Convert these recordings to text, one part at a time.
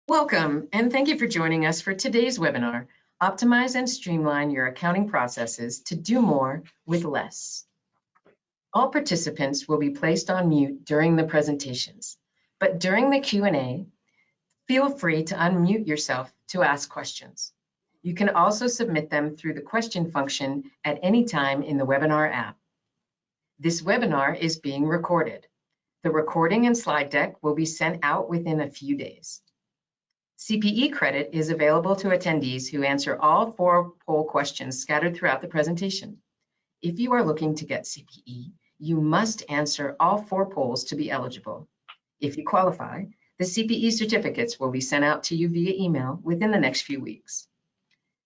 Welcome, and thank you for joining us for today's webinar, Optimize and Streamline Your Accounting Processes to Do More with Less. All participants will be placed on mute during the presentations, but during the Q&A, feel free to unmute yourself to ask questions. You can also submit them through the question function at any time in the webinar app. This webinar is being recorded. The recording and slide deck will be sent out within a few days. CPE credit is available to attendees who answer all 4 poll questions scattered throughout the presentation. If you are looking to get CPE, you must answer all 4 polls to be eligible. If you qualify, the CPE certificates will be sent out to you via email within the next few weeks.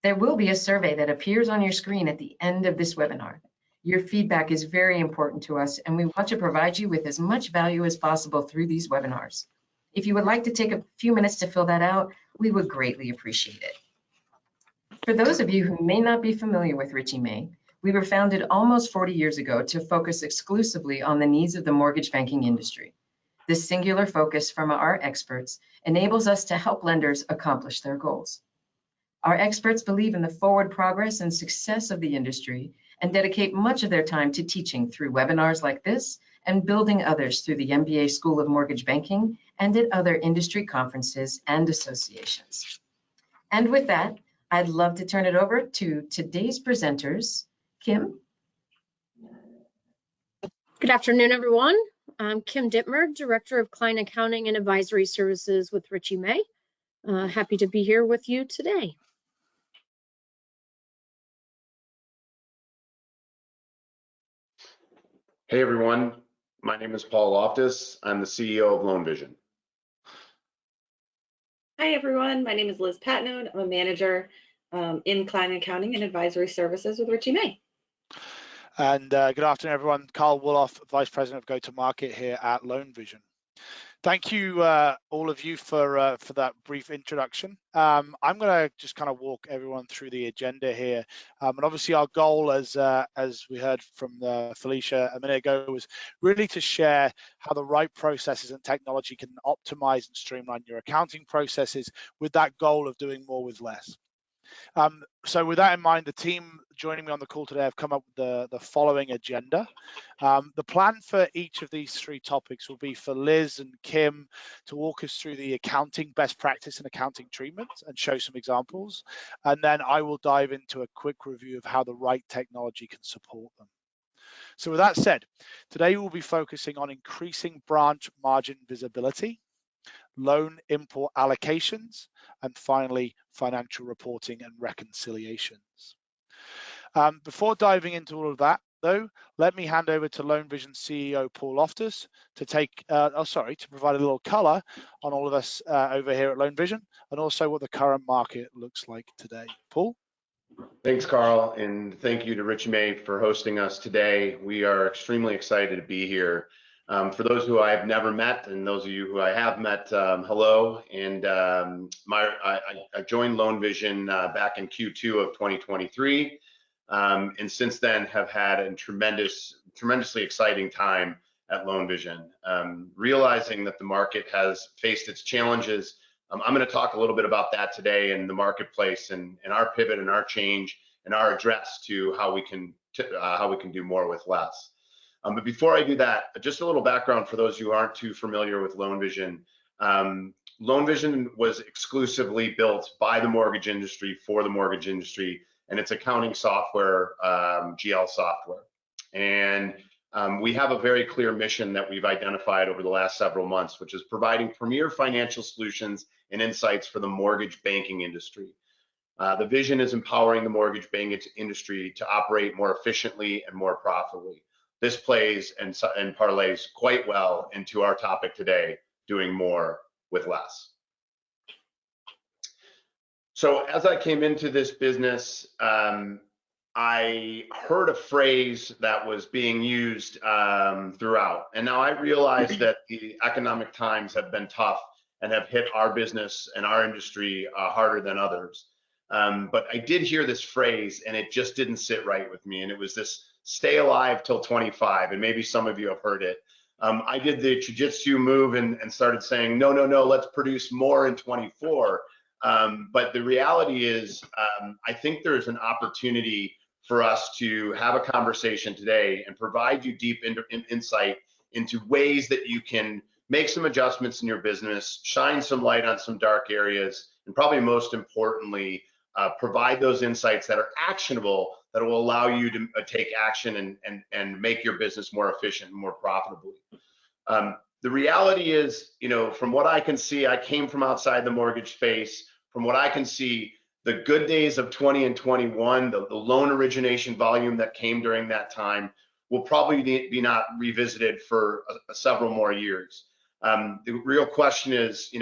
There will be a survey that appears on your screen at the end of this webinar. Your feedback is very important to us, and we want to provide you with as much value as possible through these webinars. If you would like to take a few minutes to fill that out, we would greatly appreciate it. For those of you who may not be familiar with Richey May, we were founded almost 40 years ago to focus exclusively on the needs of the mortgage banking industry. This singular focus from our experts enables us to help lenders accomplish their goals. Our experts believe in the forward progress and success of the industry and dedicate much of their time to teaching through webinars like this and building others through the MBA School of Mortgage Banking and at other industry conferences and associations. And with that, I'd love to turn it over to today's presenters. Kim? Good afternoon, everyone. I'm Kim Dittmer, Director of Client Accounting and Advisory Services with Richey May. Happy to be here with you today. Hey everyone, my name is Paul Loftus. I'm the CEO of LoanVision. Hi everyone, my name is Liz Patnode. I'm a manager in Client Accounting and Advisory Services with Richey May. And good afternoon everyone, Carl Woloff, Vice President of Go-to-Market here at LoanVision. Thank you all of you for that brief introduction. I'm going to just kind of walk everyone through the agenda here. And obviously our goal, as we heard from Felicia a minute ago, was really to share how the right processes and technology can optimize and streamline your accounting processes with that goal of doing more with less. So with that in mind, the team joining me on the call today have come up with the following agenda. The plan for each of these 3 topics will be for Liz and Kim to walk us through the accounting best practice and accounting treatment and show some examples. And then I will dive into a quick review of how the right technology can support them. So with that said, today we'll be focusing on increasing branch margin visibility, loan import allocations, and finally, financial reporting and reconciliations. Before diving into all of that, though, let me hand over to LoanVision CEO Paul Loftus to provide a little color on all of us over here at LoanVision and also what the current market looks like today. Paul? Thanks, Carl, and thank you to Richey May for hosting us today. We are extremely excited to be here. For those who I have never met and those of you who I have met, hello. And I joined LoanVision back in Q2 of 2023, and since then have had a tremendously exciting time at LoanVision. Realizing that the market has faced its challenges, I'm going to talk a little bit about that today in the marketplace and our pivot and our change and our address to how we can do more with less. But before I do that, just a little background for those who aren't too familiar with LoanVision. LoanVision was exclusively built by the mortgage industry for the mortgage industry, and it's accounting software, GL software. And we have a very clear mission that we've identified over the last several months, which is providing premier financial solutions and insights for the mortgage banking industry. The vision is empowering the mortgage banking industry to operate more efficiently and more profitably. This plays and parlays quite well into our topic today, doing more with less. So as I came into this business, I heard a phrase that was being used throughout. And now I realize that the economic times have been tough and have hit our business and our industry harder than others. But I did hear this phrase and it just didn't sit right with me. And it was this stay alive till 25. And maybe some of you have heard it. I did the jujitsu move and started saying, no, let's produce more in 24. But the reality is, I think there's an opportunity for us to have a conversation today and provide you deep insight into ways that you can make some adjustments in your business, shine some light on some dark areas, and probably most importantly, provide those insights that are actionable that will allow you to take action and make your business more efficient and more profitable. The reality is, from what I can see, I came from outside the mortgage space. From what I can see, the good days of 20 and 21, the loan origination volume that came during that time will probably be not revisited for several more years. The real question is,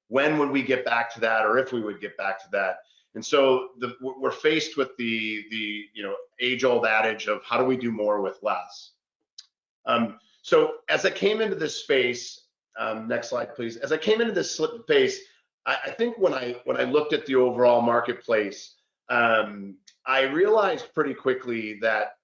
when would we get back to that, or if we would get back to that? And so we're faced with the age-old adage of how do we do more with less? So as I came into this space, next slide, please. As I came into this space, I think when I looked at the overall marketplace, I realized pretty quickly that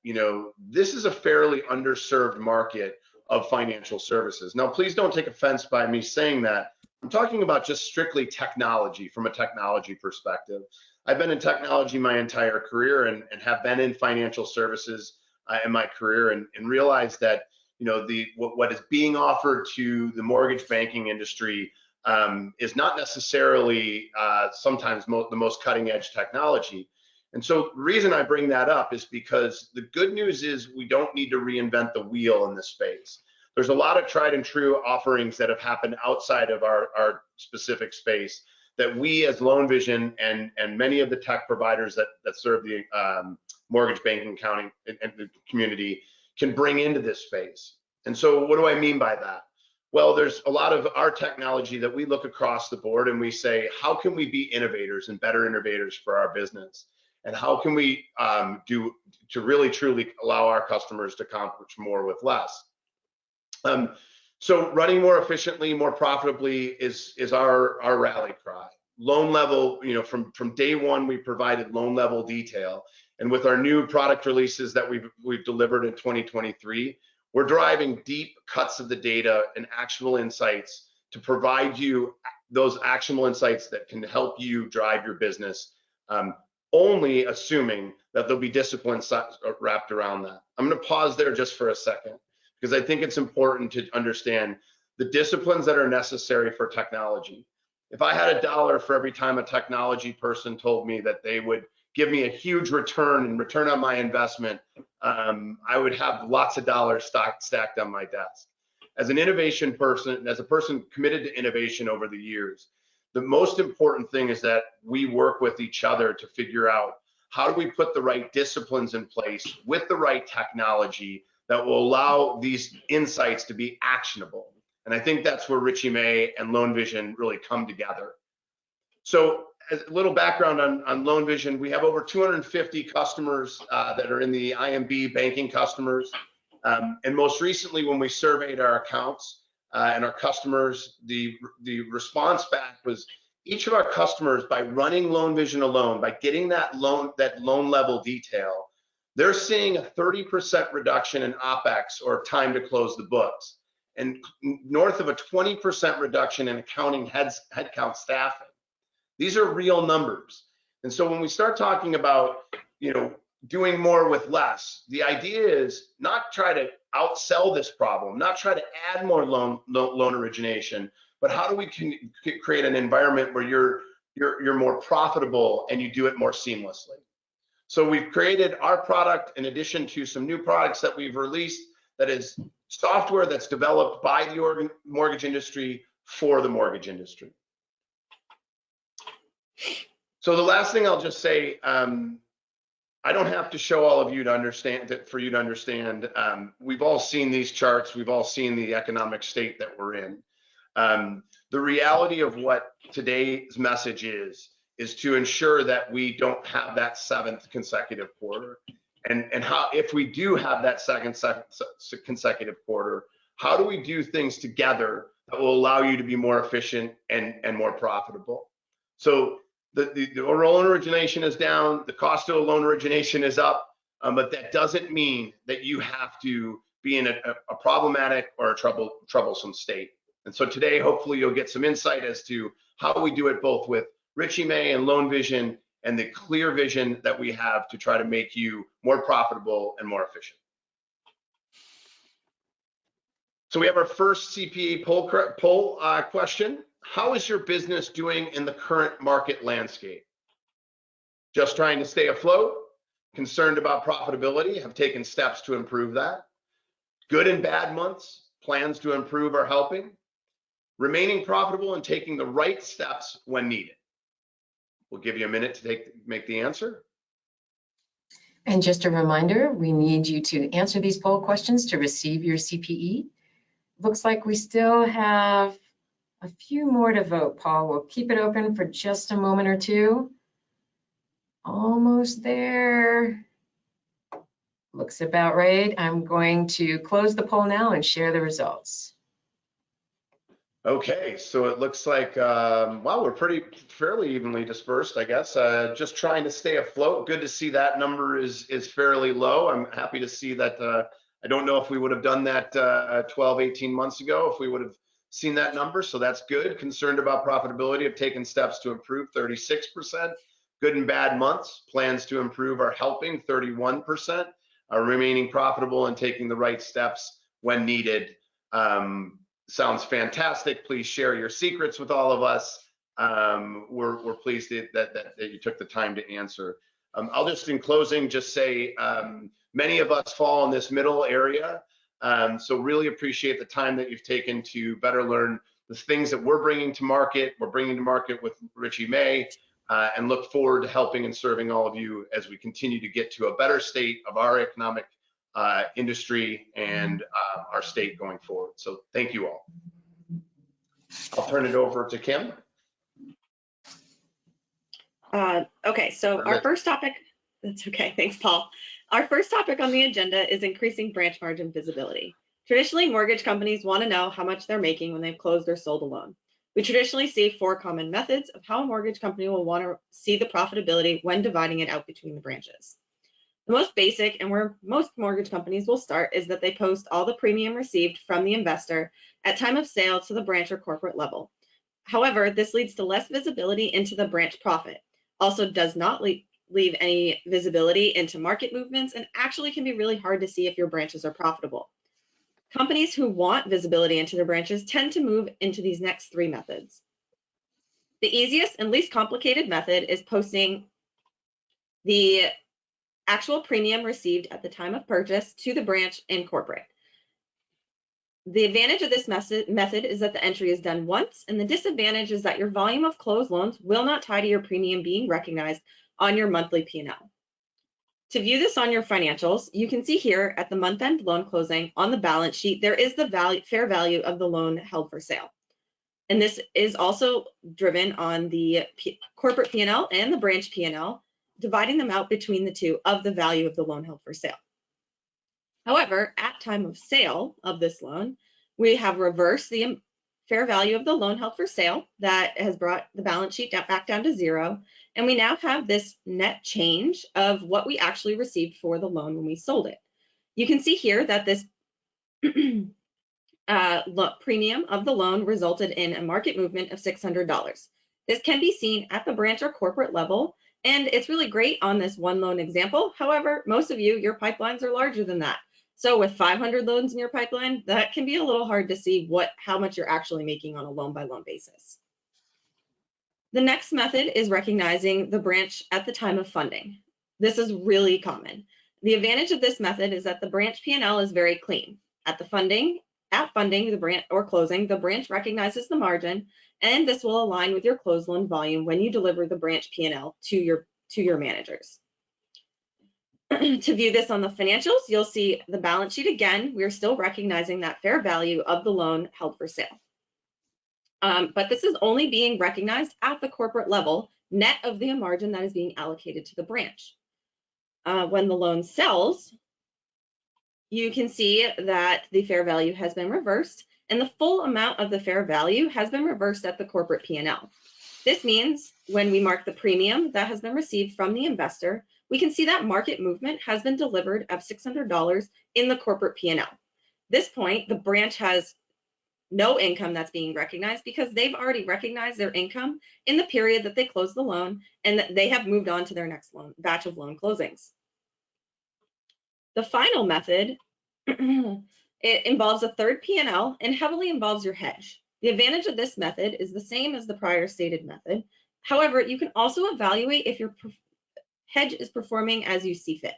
this is a fairly underserved market of financial services. Now, please don't take offense by me saying that. I'm talking about just strictly technology, from a technology perspective. I've been in technology my entire career and have been in financial services in my career, and realized that what is being offered to the mortgage banking industry is not necessarily sometimes the most cutting edge technology. And so the reason I bring that up is because the good news is we don't need to reinvent the wheel in this space. There's a lot of tried and true offerings that have happened outside of our specific space that we as LoanVision and many of the tech providers that serve the mortgage banking accounting and the community can bring into this space. And so what do I mean by that? Well, there's a lot of our technology that we look across the board and we say, how can we be innovators and better innovators for our business? And how can we do to really truly allow our customers to accomplish more with less? So running more efficiently, more profitably is our rally cry. Loan level, from day one, we provided loan level detail. And with our new product releases that we've delivered in 2023, we're driving deep cuts of the data and actionable insights to provide you those actionable insights that can help you drive your business, only assuming that there'll be discipline wrapped around that. I'm going to pause there just for a second, because I think it's important to understand the disciplines that are necessary for technology. If I had $1 for every time a technology person told me that they would give me a huge return on my investment, I would have lots of dollars stacked on my desk. As an innovation person, as a person committed to innovation over the years, the most important thing is that we work with each other to figure out how do we put the right disciplines in place with the right technology that will allow these insights to be actionable. And I think that's where Richey May and LoanVision really come together. So as a little background on LoanVision, we have over 250 customers that are in the IMB banking customers. And most recently, when we surveyed our accounts and our customers, the response back was each of our customers, by running LoanVision alone, by getting that loan level detail, they're seeing a 30% reduction in OpEx, or time to close the books, and north of a 20% reduction in accounting headcount staffing. These are real numbers. And so when we start talking about, doing more with less, the idea is not try to outsell this problem, not try to add more loan origination, but how do we create an environment where you're more profitable and you do it more seamlessly? So we've created our product in addition to some new products that we've released that is software that's developed by the mortgage industry for the mortgage industry. So the last thing I'll just say, I don't have to show all of you to understand that. For you to understand, we've all seen these charts. We've all seen the economic state that we're in. The reality of what today's message is to ensure that we don't have that 7th consecutive quarter. And how, if we do have that second consecutive quarter, how do we do things together that will allow you to be more efficient and more profitable? So the loan origination is down, the cost of a loan origination is up, but that doesn't mean that you have to be in a problematic or a troublesome state. And so today, hopefully you'll get some insight as to how we do it both with Richey May and Loan Vision, and the clear vision that we have to try to make you more profitable and more efficient. So we have our first CPE poll question. How is your business doing in the current market landscape? Just trying to stay afloat? Concerned about profitability? Have taken steps to improve that? Good and bad months? Plans to improve are helping? Remaining profitable and taking the right steps when needed? We'll give you a minute to make the answer. And just a reminder, we need you to answer these poll questions to receive your CPE. Looks like we still have a few more to vote, Paul. We'll keep it open for just a moment or two. Almost there. Looks about right. I'm going to close the poll now and share the results. Okay, so it looks like, wow, we're fairly evenly dispersed, I guess. Just trying to stay afloat. Good to see that number is fairly low. I'm happy to see that. I don't know if we would have done that 12, 18 months ago, if we would have seen that number. So that's good. Concerned about profitability, have taken steps to improve, 36%. Good and bad months, plans to improve are helping, 31%. Remaining profitable and taking the right steps when needed. Sounds fantastic. Please share your secrets with all of us. We're pleased that you took the time to answer. I'll just, in closing, just say many of us fall in this middle area. So really appreciate the time that you've taken to better learn the things that we're bringing to market. We're bringing to market with Richey May, and look forward to helping and serving all of you as we continue to get to a better state of our economic industry and our state going forward. So thank you all. I'll turn it over to Kim. Okay, so our first topic, that's okay, thanks, Paul. Our first topic on the agenda is increasing branch margin visibility. Traditionally, mortgage companies want to know how much they're making when they've closed or sold a loan. We traditionally see 4 common methods of how a mortgage company will want to see the profitability when dividing it out between the branches. The most basic, and where most mortgage companies will start, is that they post all the premium received from the investor at time of sale to the branch or corporate level. However, this leads to less visibility into the branch profit, also does not leave any visibility into market movements, and actually can be really hard to see if your branches are profitable. Companies who want visibility into their branches tend to move into these next 3 methods. The easiest and least complicated method is posting the actual premium received at the time of purchase to the branch and corporate. The advantage of this method is that the entry is done once, and the disadvantage is that your volume of closed loans will not tie to your premium being recognized on your monthly P&L. To view this on your financials, you can see here at the month-end loan closing on the balance sheet, there is the fair value of the loan held for sale. And this is also driven on the corporate P&L and the branch P&L, dividing them out between the two of the value of the loan held for sale. However, at time of sale of this loan, we have reversed the fair value of the loan held for sale that has brought the balance sheet back down to 0. And we now have this net change of what we actually received for the loan when we sold it. You can see here that this premium of the loan resulted in a market movement of $600. This can be seen at the branch or corporate level, and it's really great on this one loan example. However, most of you, your pipelines are larger than that. So with 500 loans in your pipeline, that can be a little hard to see how much you're actually making on a loan by loan basis. The next method is recognizing the branch at the time of funding. This is really common. The advantage of this method is that the branch P&L is very clean. At funding, the branch or closing, the branch recognizes the margin, and this will align with your closed loan volume when you deliver the branch P&L to your managers. To view this on the financials, you'll see the balance sheet again. We're still recognizing that fair value of the loan held for sale. But this is only being recognized at the corporate level, net of the margin that is being allocated to the branch. When the loan sells, you can see that the fair value has been reversed, and the full amount of the fair value has been reversed at the corporate P&L. This means when we mark the premium that has been received from the investor, we can see that market movement has been delivered of $600 in the corporate P&L. This point, the branch has no income that's being recognized because they've already recognized their income in the period that they closed the loan and that they have moved on to their next batch of loan closings. The final method, it involves a third P&L and heavily involves your hedge. The advantage of this method is the same as the prior stated method. However, you can also evaluate if your hedge is performing as you see fit.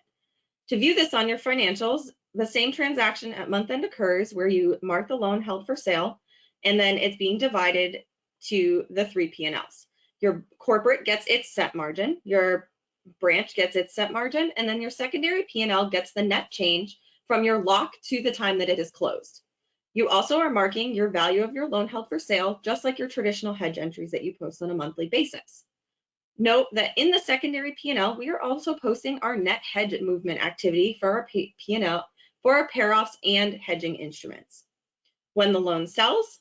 To view this on your financials, the same transaction at month end occurs where you mark the loan held for sale, and then it's being divided to the 3 P&Ls. Your corporate gets its set margin, your branch gets its set margin, and then your secondary P&L gets the net change from your lock to the time that it is closed. You also are marking your value of your loan held for sale, just like your traditional hedge entries that you post on a monthly basis. Note that in the secondary P&L, we are also posting our net hedge movement activity for our P&L for our pair-offs and hedging instruments. When the loan sells,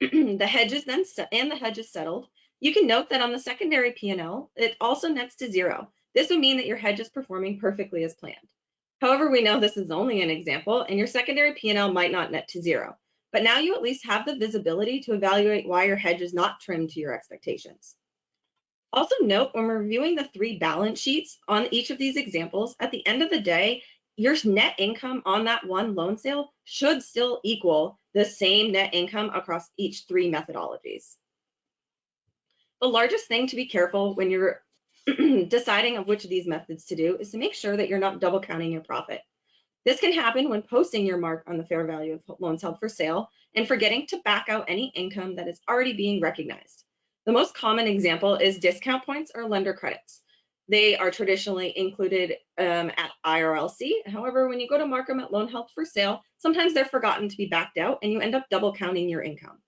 the hedge is then and the hedge is settled. You can note that on the secondary P&L, it also nets to 0. This would mean that your hedge is performing perfectly as planned. However, we know this is only an example, and your secondary P&L might not net to 0. But now you at least have the visibility to evaluate why your hedge is not trimmed to your expectations. Also note, when we're reviewing the 3 balance sheets on each of these examples, at the end of the day, your net income on that one loan sale should still equal the same net income across each 3 methodologies. The largest thing to be careful when you're deciding of which of these methods to do is to make sure that you're not double counting your profit. This can happen when posting your mark on the fair value of loans held for sale and forgetting to back out any income that is already being recognized. The most common example is discount points or lender credits. They are traditionally included at IRLC. However, when you go to mark them at loan held for sale, sometimes they're forgotten to be backed out and you end up double counting your income.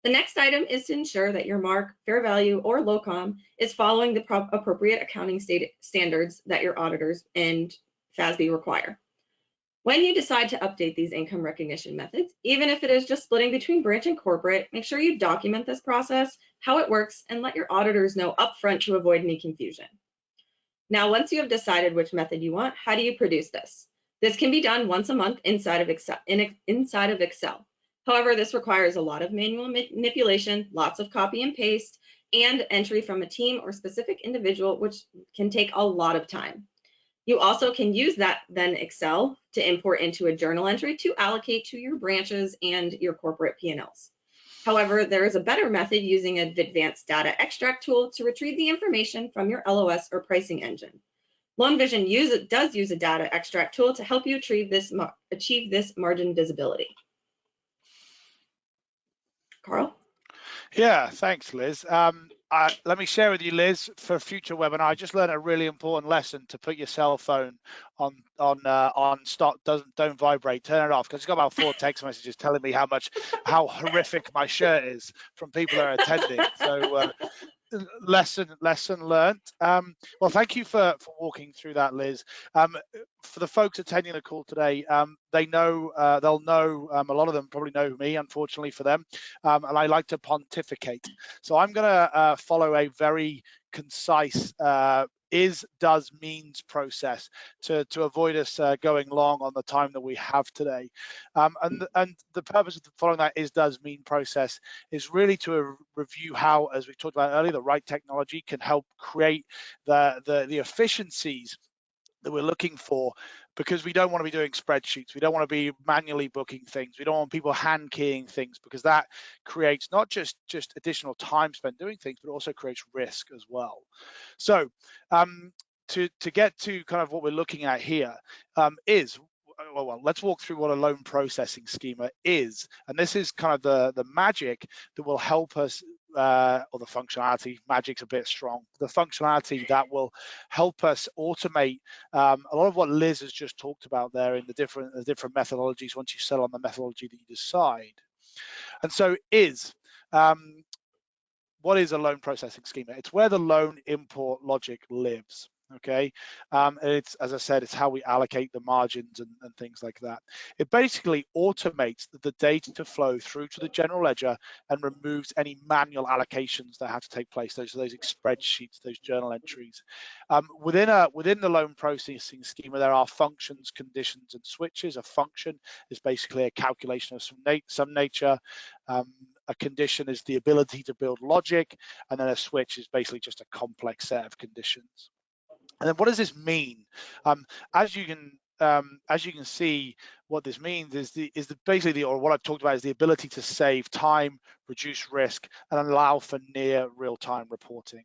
The next item is to ensure that your mark, fair value, or LOCOM is following the appropriate accounting standards that your auditors and FASB require. When you decide to update these income recognition methods, even if it is just splitting between branch and corporate, make sure you document this process, how it works, and let your auditors know upfront to avoid any confusion. Now, once you have decided which method you want, how do you produce this? This can be done once a month inside of Excel. However, this requires a lot of manual manipulation, lots of copy and paste, and entry from a team or specific individual, which can take a lot of time. You also can use that then Excel to import into a journal entry to allocate to your branches and your corporate P&Ls. However, there is a better method using an advanced data extract tool to retrieve the information from your LOS or pricing engine. LoanVision does use a data extract tool to help you achieve this margin visibility. Carl? Yeah, thanks, Liz. Let me share with you, Liz, for a future webinar. I just learned a really important lesson to put your cell phone on stop, don't vibrate, turn it off, because I got about 4 text messages telling me how horrific my shirt is from people that are attending. So lesson learned. Well, thank you for walking through that, Liz. For the folks attending the call today, they'll know a lot of them probably know me, unfortunately for them, and I like to pontificate. So I'm going to follow a very concise is, does, means process to avoid us going long on the time that we have today. And the purpose of following that is, does, mean process is really to review how, as we talked about earlier, the right technology can help create the efficiencies that we're looking for, because we don't want to be doing spreadsheets. We don't want to be manually booking things. We don't want people hand keying things, because that creates not just additional time spent doing things, but also creates risk as well. So to get to kind of what we're looking at here well, let's walk through what a loan processing schema is. And this is kind of the magic that will help us, or the functionality, magic's a bit strong, the functionality that will help us automate a lot of what Liz has just talked about there in the different methodologies once you settle on the methodology that you decide. And so what is a loan processing schema? It's where the loan import logic lives. Okay, it's, as I said, it's how we allocate the margins and things like that. It basically automates the data flow through to the general ledger and removes any manual allocations that have to take place. Those spreadsheets, those journal entries. Within the loan processing schema, there are functions, conditions, and switches. A function is basically a calculation of some nature. A condition is the ability to build logic, and then a switch is basically just a complex set of conditions. And then what does this mean? As you can see, what this means is basically, or what I've talked about is the ability to save time, reduce risk, and allow for near real-time reporting.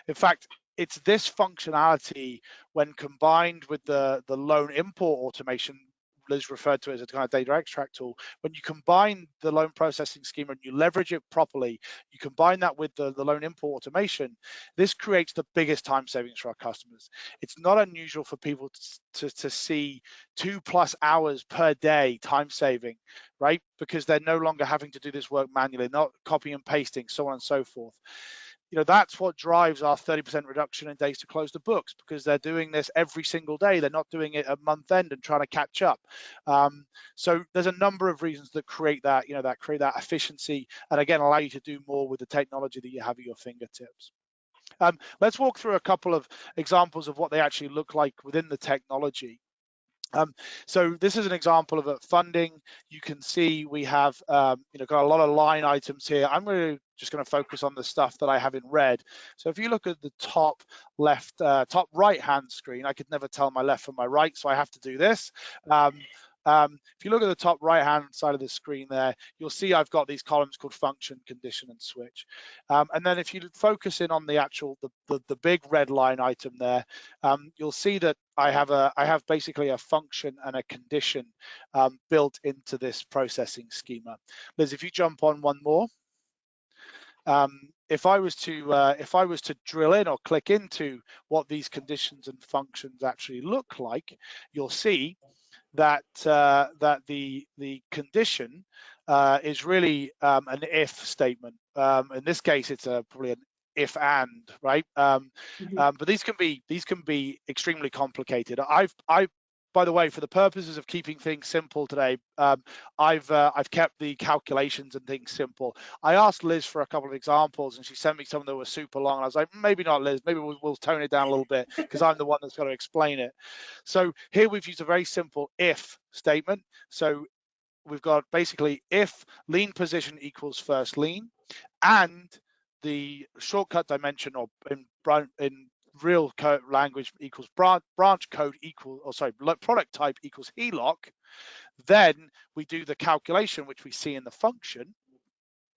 In fact, it's this functionality when combined with the loan import automation, Liz referred to it as a kind of data extract tool. When you combine the loan processing schema and you leverage it properly, you combine that with the loan import automation, this creates the biggest time savings for our customers. It's not unusual for people to see 2+ hours per day time saving, right? Because they're no longer having to do this work manually, not copying and pasting, so on and so forth. You know, that's what drives our 30% reduction in days to close the books, because they're doing this every single day. They're not doing it at month end and trying to catch up. So there's a number of reasons that create that, create that efficiency, and again, allow you to do more with the technology that you have at your fingertips. Let's walk through a couple of examples of what they actually look like within the technology. So this is an example of a funding. You can see we have got a lot of line items here. I'm just going to focus on the stuff that I have in red. So if you look at the top right hand screen, I could never tell my left from my right, so I have to do this. If you look at the top right hand side of the screen there, you'll see I've got these columns called function, condition, and switch. And then if you focus in on the actual the big red line item there, you'll see that I have basically a function and a condition built into this processing schema. Liz, if you jump on one more. If I was to drill in or click into what these conditions and functions actually look like, you'll see that the condition is really an if statement. In this case, it's probably an if and, right? But these can be extremely complicated. By the way, for the purposes of keeping things simple today, I've kept the calculations and things simple. I asked Liz for a couple of examples, and she sent me some that were super long. And I was like, maybe not, Liz. Maybe we'll tone it down a little bit, because I'm the one that's got to explain it. So here we've used a very simple if statement. So we've got basically if lien position equals first lien, and the shortcut dimension, or in real code language, equals branch code product type equals HELOC, then we do the calculation, which we see in the function,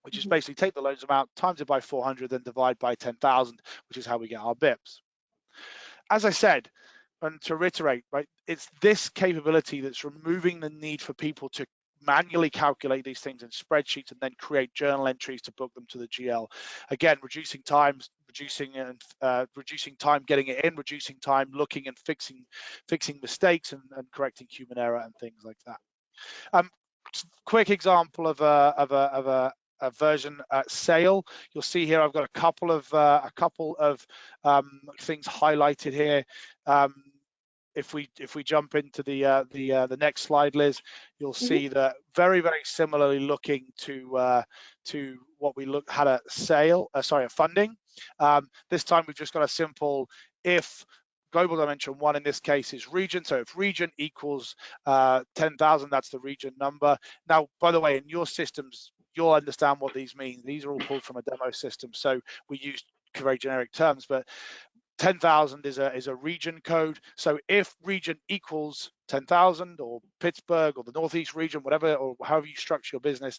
which is basically take the loans amount, times it by 400, then divide by 10,000, which is how we get our BIPs. As I said, and to reiterate, right, it's this capability that's removing the need for people to manually calculate these things in spreadsheets and then create journal entries to book them to the GL. Again, reducing time getting it in, reducing time looking and fixing mistakes and correcting human error and things like that. Quick example of a version sale. You'll see here I've got a couple of things highlighted here. If we jump into the next slide, Liz, you'll see that very similarly looking to what we had a funding. This time we've just got a simple if global dimension 1 in this case is region. So if region equals 10,000, that's the region number. Now, by the way, in your systems, you'll understand what these mean. These are all pulled from a demo system, so we use very generic terms, but 10,000 is a region code. So if region equals 10,000, or Pittsburgh, or the Northeast region, whatever, or however you structure your business,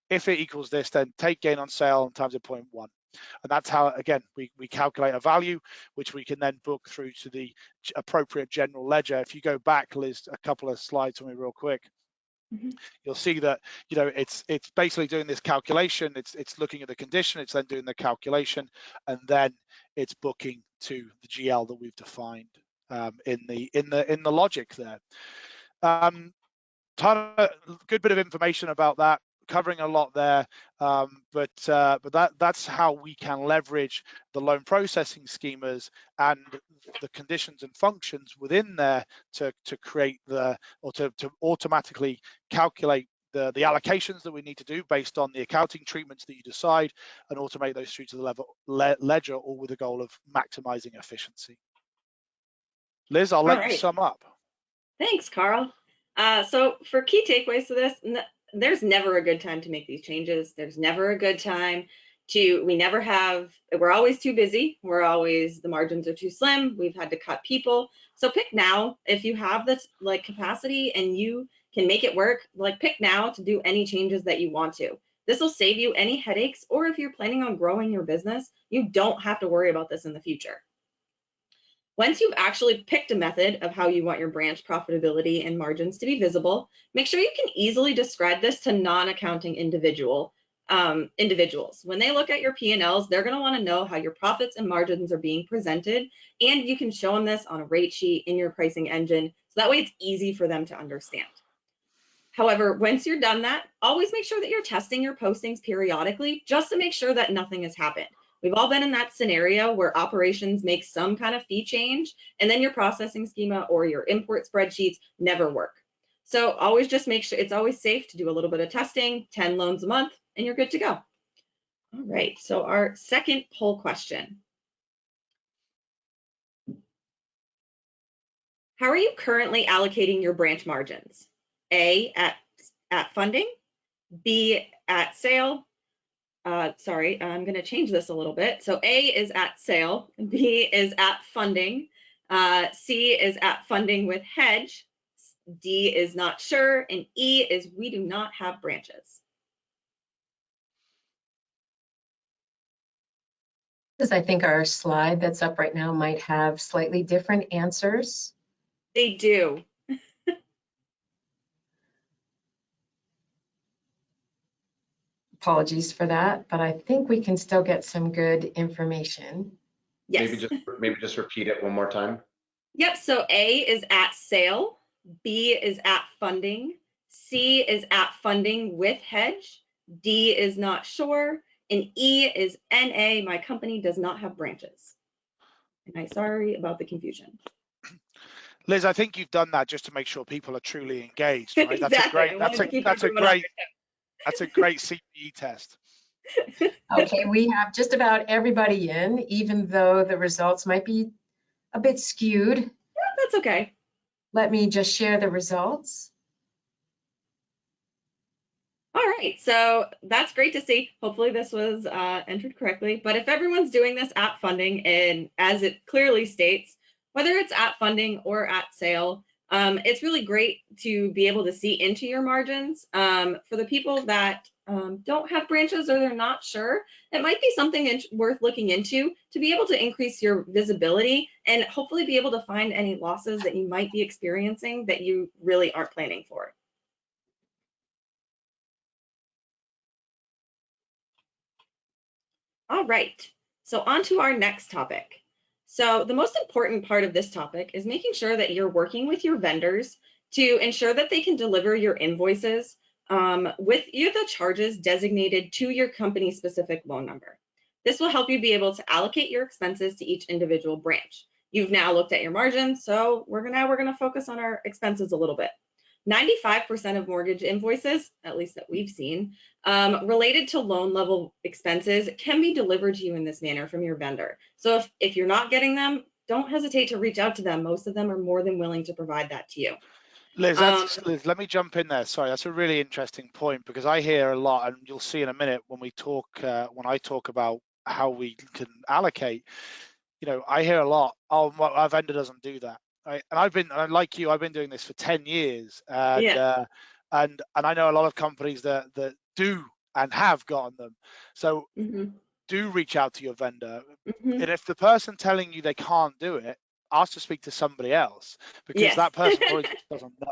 if it equals this, then take gain on sale and times it 0.1. And that's how, again, we calculate a value, which we can then book through to the appropriate general ledger. If you go back, Liz, a couple of slides for me real quick. You'll see that it's basically doing this calculation. It's looking at the condition. It's then doing the calculation, and then it's booking to the GL that we've defined in the logic there. Good bit of information about that. covering a lot there, but that's how we can leverage the loan processing schemas and the conditions and functions within there to create to automatically calculate the allocations that we need to do based on the accounting treatments that you decide, and automate those through to the ledger, all with the goal of maximizing efficiency. Liz, I'll let you sum up. Thanks, Carl. So for key takeaways to this, there's never a good time to make these changes. There's never a good time we're always too busy. The margins are too slim. We've had to cut people. So pick now. If you have this capacity and you can make it work, pick now to do any changes that you want to. This will save you any headaches, or if you're planning on growing your business, you don't have to worry about this in the future. Once you've actually picked a method of how you want your branch profitability and margins to be visible, make sure you can easily describe this to non-accounting individuals. When they look at your P&Ls, they're going to want to know how your profits and margins are being presented, and you can show them this on a rate sheet in your pricing engine, so that way it's easy for them to understand. However, once you're done that, always make sure that you're testing your postings periodically just to make sure that nothing has happened. We've all been in that scenario where operations make some kind of fee change, and then your processing schema or your import spreadsheets never work. So always just make sure it's always safe to do a little bit of testing, 10 loans a month, and you're good to go. All right, so our second poll question. How are you currently allocating your branch margins? A, at funding, B, at sale. Sorry, I'm going to change this a little bit. So A is at sale, B is at funding, C is at funding with hedge, D is not sure, and E is we do not have branches. Because I think our slide that's up right now might have slightly different answers. They do. Apologies for that, but I think we can still get some good information. Yes. Maybe just repeat it one more time. Yep, so A is at sale, B is at funding, C is at funding with hedge, D is not sure, and E is NA, my company does not have branches. And I'm sorry about the confusion. Liz, I think you've done that just to make sure people are truly engaged, right? Exactly. That's a great CPE test. Okay, we have just about everybody in, even though the results might be a bit skewed. Yeah, that's okay. Let me just share the results. All right, so that's great to see. Hopefully this was entered correctly, but if everyone's doing this at funding, and as it clearly states, whether it's at funding or at sale, it's really great to be able to see into your margins. For the people that don't have branches or they're not sure, it might be something worth looking into to be able to increase your visibility and hopefully be able to find any losses that you might be experiencing that you really aren't planning for. All right, so on to our next topic. So the most important part of this topic is making sure that you're working with your vendors to ensure that they can deliver your invoices with the charges designated to your company specific loan number. This will help you be able to allocate your expenses to each individual branch. You've now looked at your margins, so we're gonna focus on our expenses a little bit. 95% of mortgage invoices, at least that we've seen, related to loan level expenses can be delivered to you in this manner from your vendor. So if you're not getting them, don't hesitate to reach out to them. Most of them are more than willing to provide that to you. Liz, Liz, let me jump in there. Sorry, that's a really interesting point, because I hear a lot, and you'll see in a minute when I talk about how we can allocate, I hear a lot, oh, our vendor doesn't do that. Right? And like you, I've been doing this for 10 years. And, yeah. and I know a lot of companies that do and have gotten them. So do reach out to your vendor. And if the person telling you they can't do it, ask to speak to somebody else, because that person probably doesn't know.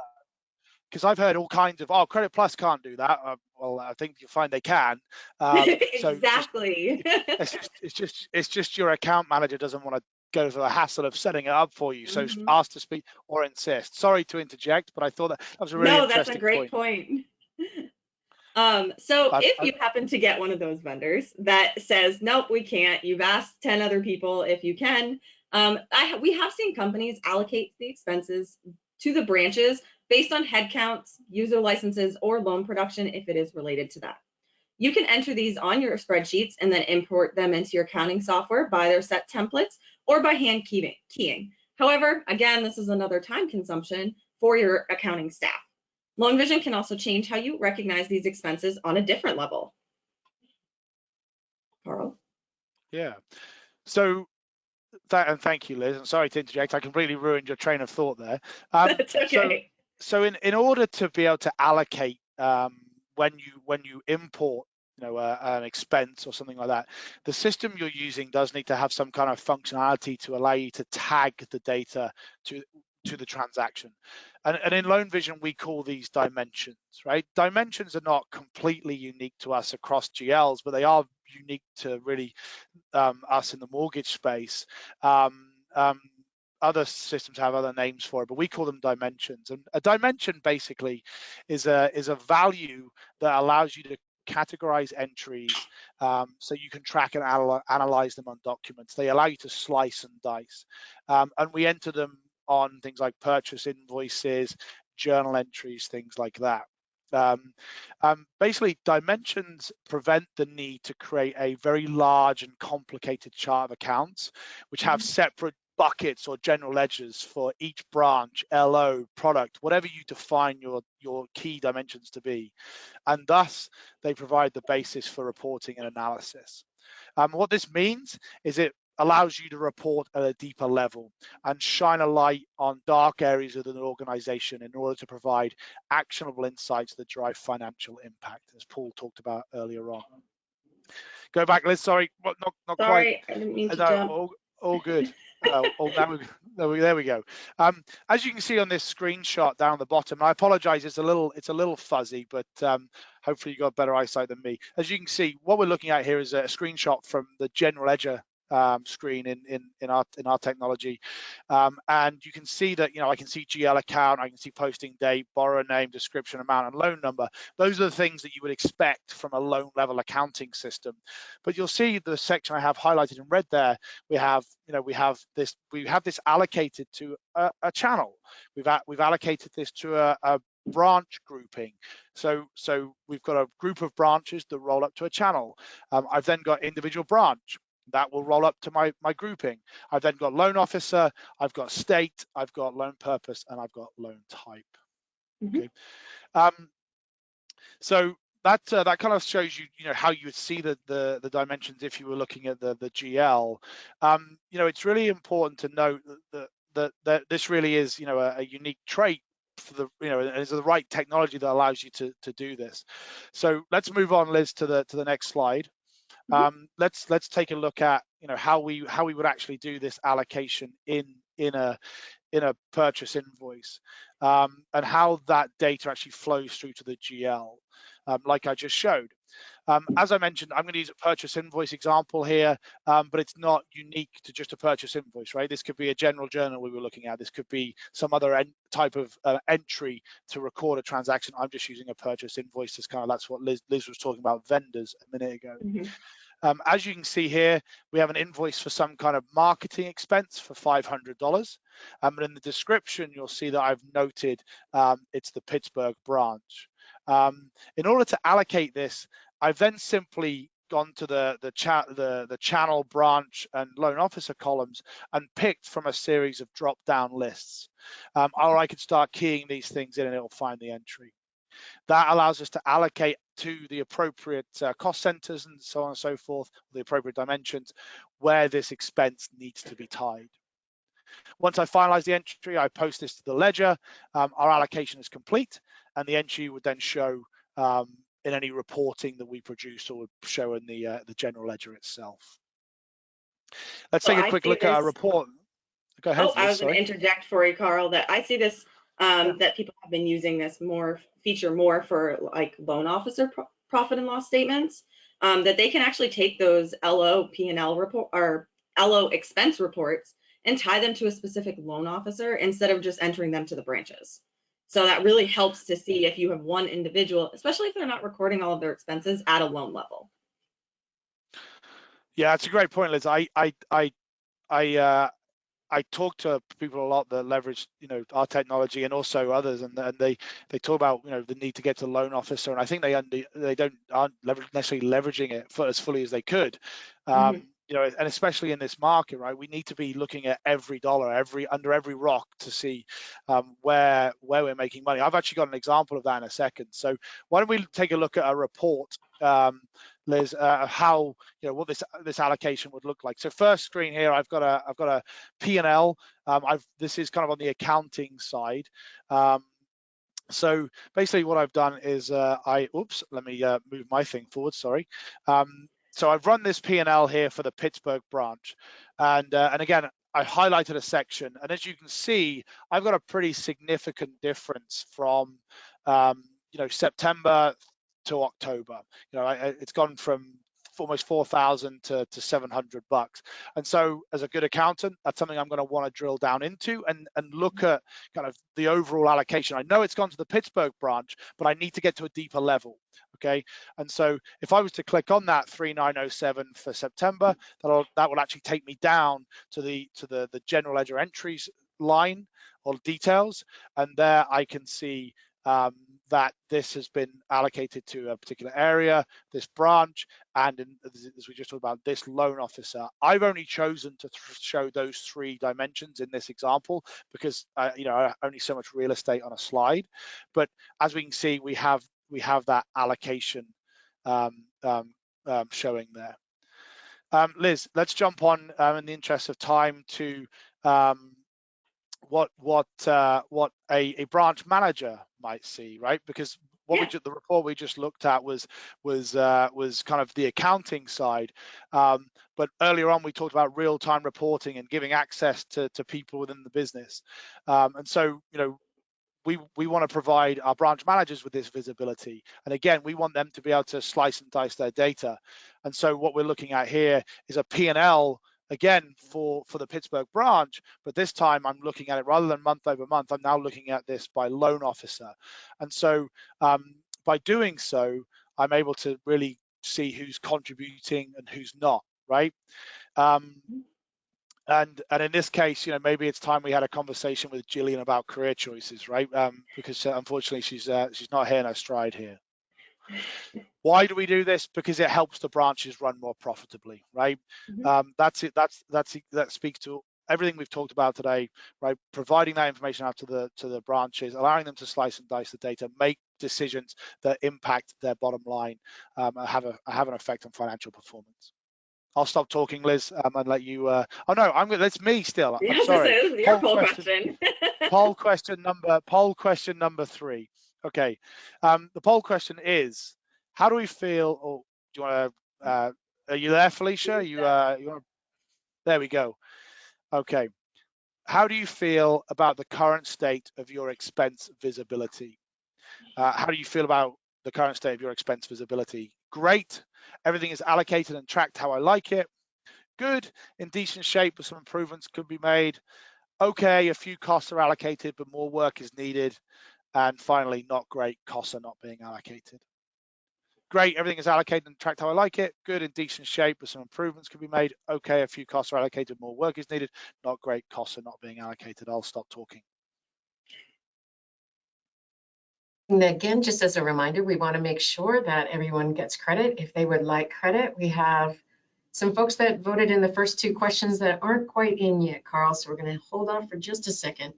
Because I've heard all kinds of, oh, Credit Plus can't do that. Well, I think you'll find they can. Exactly. It's just your account manager doesn't want to go through the hassle of setting it up for you. So ask to speak or insist. Sorry to interject, but I thought that was a really interesting point. No, that's a great point. So if you happen to get one of those vendors that says, nope, we can't, you've asked 10 other people if you can, we have seen companies allocate the expenses to the branches based on headcounts, user licenses, or loan production if it is related to that. You can enter these on your spreadsheets and then import them into your accounting software by their set templates or by hand keying. However, again, this is another time consumption for your accounting staff. Loan Vision can also change how you recognize these expenses on a different level. Carl? Yeah. So, and thank you, Liz. I'm sorry to interject. I completely ruined your train of thought there. That's okay. So in order to be able to allocate when you import an expense or something like that, the system you're using does need to have some kind of functionality to allow you to tag the data to the transaction. And in Loan Vision, we call these dimensions, right? Dimensions are not completely unique to us across GLs, but they are unique to really us in the mortgage space. Other systems have other names for it, but we call them dimensions. And a dimension basically is a value that allows you to categorize entries so you can track and analyze them on documents. They allow you to slice and dice. And we enter them on things like purchase invoices, journal entries, things like that. Basically, dimensions prevent the need to create a very large and complicated chart of accounts, which have separate buckets or general ledgers for each branch, LO, product, whatever you define your key dimensions to be. And thus, they provide the basis for reporting and analysis. What this means is it allows you to report at a deeper level and shine a light on dark areas of an organization in order to provide actionable insights that drive financial impact, as Paul talked about earlier on. Go back, Liz, sorry, not sorry, quite. I didn't mean to jump. All good. There we go. As you can see on this screenshot down at the bottom, I apologize, it's a little fuzzy, but hopefully you got better eyesight than me. As you can see, what we're looking at here is a screenshot from the general ledger screen in our technology, and you can see that I can see GL account, I can see posting date, borrower name, description, amount, and loan number. Those are the things that you would expect from a loan level accounting system. But you'll see the section I have highlighted in red there. We have this allocated to a channel. We've allocated this to a branch grouping. So we've got a group of branches that roll up to a channel. I've then got individual branch that will roll up to my grouping. I've then got loan officer, I've got state, I've got loan purpose, and I've got loan type. Okay. So that kind of shows you how you would see the dimensions if you were looking at the GL. It's really important to note that this really is a unique trait for the is the right technology that allows you to do this. So let's move on, Liz, to the next slide. Let's take a look at how we would actually do this allocation in a purchase invoice, and how that data actually flows through to the GL, like I just showed. As I mentioned, I'm going to use a purchase invoice example here, but it's not unique to just a purchase invoice, right? This could be a general journal we were looking at. This could be some other type of entry to record a transaction. I'm just using a purchase invoice. That's what Liz was talking about vendors a minute ago. As you can see here, we have an invoice for some kind of marketing expense for $500. But in the description, you'll see that I've noted it's the Pittsburgh branch. In order to allocate this, I've then simply gone to the channel, branch, and loan officer columns and picked from a series of drop-down lists. Or I could start keying these things in and it'll find the entry. That allows us to allocate to the appropriate cost centers and so on and so forth, the appropriate dimensions where this expense needs to be tied. Once I finalize the entry, I post this to the ledger. Our allocation is complete, and the entry would then show in any reporting that we produce, or would show in the general ledger itself. Let's take a quick look at our report. Go ahead. I was going to interject for you, Carl, that I see this that people have been using this feature more for like loan officer profit and loss statements, that they can actually take those LO P&L report or LO expense reports and tie them to a specific loan officer instead of just entering them to the branches. So that really helps to see if you have one individual, especially if they're not recording all of their expenses at a loan level. Yeah, it's a great point, Liz. I talk to people a lot that leverage, our technology and also others, and they talk about, the need to get to loan officer, and I think aren't necessarily leveraging it as fully as they could. And especially in this market, right? We need to be looking at every dollar, under every rock to see where we're making money. I've actually got an example of that in a second. So why don't we take a look at a report, Liz, how what this allocation would look like. So first screen here, I've got a P&L. This is kind of on the accounting side. So basically what I've done is let me move my thing forward, sorry. So I've run this P&L here for the Pittsburgh branch, and again, I highlighted a section, and as you can see, I've got a pretty significant difference from September to October. It's gone from almost 4,000 to 700 bucks. And so as a good accountant, that's something I'm going to want to drill down into and look at kind of the overall allocation. I know it's gone to the Pittsburgh branch, but I need to get to a deeper level. Okay. And so if I was to click on that 3907 for September, that will actually take me down to the general ledger entries line or details. And there I can see that this has been allocated to a particular area, this branch, and as we just talked about, this loan officer. I've only chosen to show those 3 dimensions in this example because only so much real estate on a slide. But as we can see, we have that allocation showing there. Liz, let's jump on in the interest of time to what a branch manager might see, right? Because the report we just looked at was kind of the accounting side, but earlier on we talked about real-time reporting and giving access to people within the business, and so we want to provide our branch managers with this visibility, and again we want them to be able to slice and dice their data. And so what we're looking at here is a P&L again for the Pittsburgh branch, but this time I'm looking at it rather than month over month. I'm now looking at this by loan officer, and so by doing so, I'm able to really see who's contributing and who's not, right? And in this case, maybe it's time we had a conversation with Jillian about career choices, right? Because unfortunately she's not here in her stride here. Why do we do this? Because it helps the branches run more profitably, right? That's it. That speaks to everything we've talked about today, right? Providing that information out to the branches, allowing them to slice and dice the data, make decisions that impact their bottom line, have an effect on financial performance. I'll stop talking, Liz, and let you. Oh no, that's me still. I'm sorry. This is your poll question. Poll question number 3. Okay. The poll question is: how do we feel? Or do you want to? Are you there, Felicia? You want? There we go. Okay. How do you feel about the current state of your expense visibility? How do you feel about the current state of your expense visibility? Great. Everything is allocated and tracked how I like it. Good. In decent shape, but some improvements could be made. Okay, a few costs are allocated, but more work is needed. And finally, not great. Costs are not being allocated. Great. Everything is allocated and tracked how I like it. Good. In decent shape, but some improvements could be made. Okay, a few costs are allocated, more work is needed. Not great. Costs are not being allocated. I'll stop talking. And again, just as a reminder, we want to make sure that everyone gets credit. If they would like credit, we have some folks that voted in the first 2 questions that aren't quite in yet, Carl. So we're going to hold on for just a second,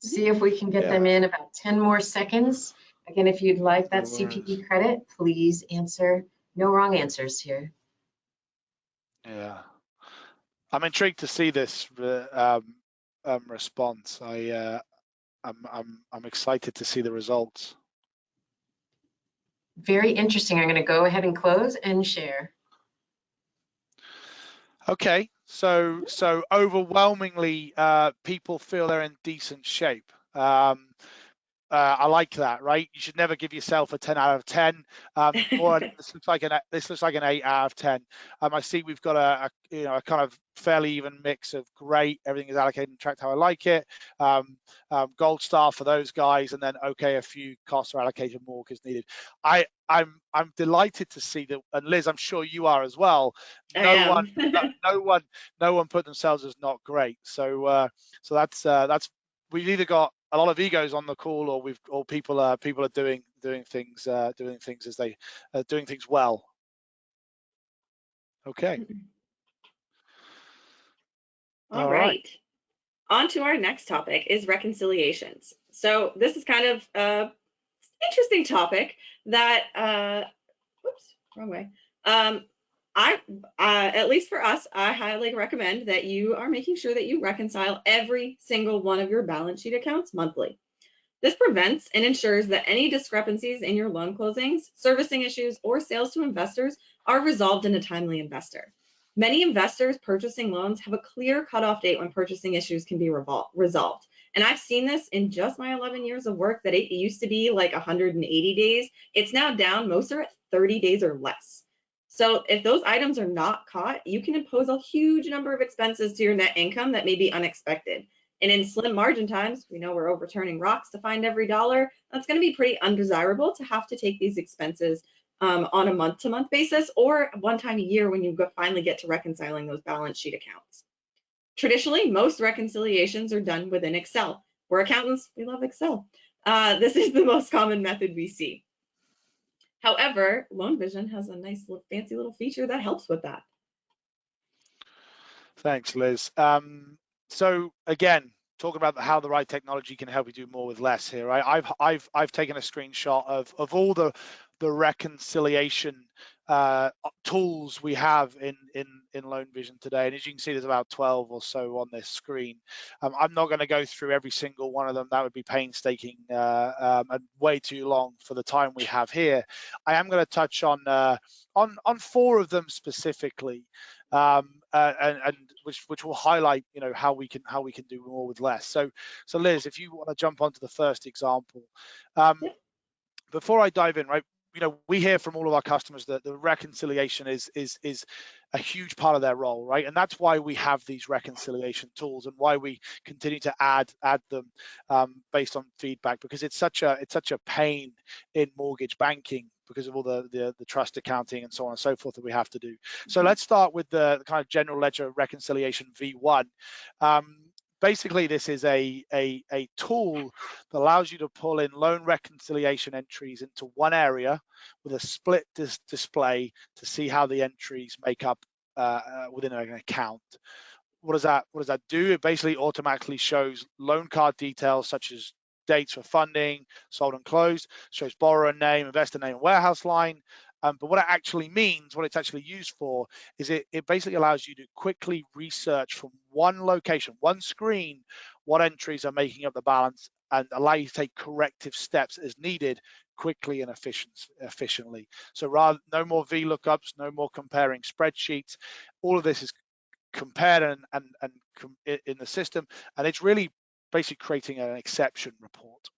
see if we can get them in about 10 more seconds. Again, if you'd like that CPE credit, please answer. No wrong answers here. Yeah, I'm intrigued to see this response. I'm excited to see the results. Very interesting. I'm going to go ahead and close and share. Okay, so overwhelmingly people feel they're in decent shape. I like that, right? You should never give yourself a 10 out of 10. Or this looks like an 8 out of 10. I see we've got a kind of fairly even mix of great, everything is allocated and tracked how I like it. Gold star for those guys, and then okay, a few costs are allocated more because needed. I'm delighted to see that, and Liz, I'm sure you are as well. No one put themselves as not great. So that's we've either got a lot of egos on the call, or people are doing things as they doing things well. Okay. All right. On to our next topic is reconciliations. So this is kind of an interesting topic that, whoops, wrong way. At least for us, I highly recommend that you are making sure that you reconcile every single one of your balance sheet accounts monthly. This prevents and ensures that any discrepancies in your loan closings, servicing issues, or sales to investors are resolved in a timely investor. Many investors purchasing loans have a clear cutoff date when purchasing issues can be resolved. And I've seen this in just my 11 years of work that it used to be like 180 days. It's now down, most are at 30 days or less. So if those items are not caught, you can impose a huge number of expenses to your net income that may be unexpected. And in slim margin times, we know we're overturning rocks to find every dollar. That's going to be pretty undesirable to have to take these expenses on a month-to-month basis, or one time a year when you finally get to reconciling those balance sheet accounts. Traditionally, most reconciliations are done within Excel. We're accountants, we love Excel. This is the most common method we see. However, LoanVision has a nice little fancy little feature that helps with that. Thanks, Liz. So again, talking about how the right technology can help you do more with less here, right? I've taken a screenshot of all the reconciliation tools we have in LoanVision today, and as you can see, there's about 12 or so on this screen. I'm not going to go through every single one of them. That would be painstaking and way too long for the time we have here. I am going to touch on 4 of them specifically, and which will highlight how we can do more with less. So Liz, if you want to jump onto the first example, before I dive in, right? We hear from all of our customers that the reconciliation is a huge part of their role, right? And that's why we have these reconciliation tools and why we continue to add them based on feedback, because it's such a pain in mortgage banking because of all the trust accounting and so on and so forth that we have to do. So let's start with the kind of general ledger reconciliation V1. Basically, this is a tool that allows you to pull in loan reconciliation entries into one area with a split display to see how the entries make up within an account. What does that do? It basically automatically shows loan card details such as dates for funding, sold and closed, shows borrower name, investor name, and warehouse line. But what it actually means, what it's actually used for, is it basically allows you to quickly research from one location, one screen, what entries are making up the balance, and allow you to take corrective steps as needed quickly and efficiently. So no more VLOOKUPs, no more comparing spreadsheets. All of this is compared and in the system, and it's really basically creating an exception report.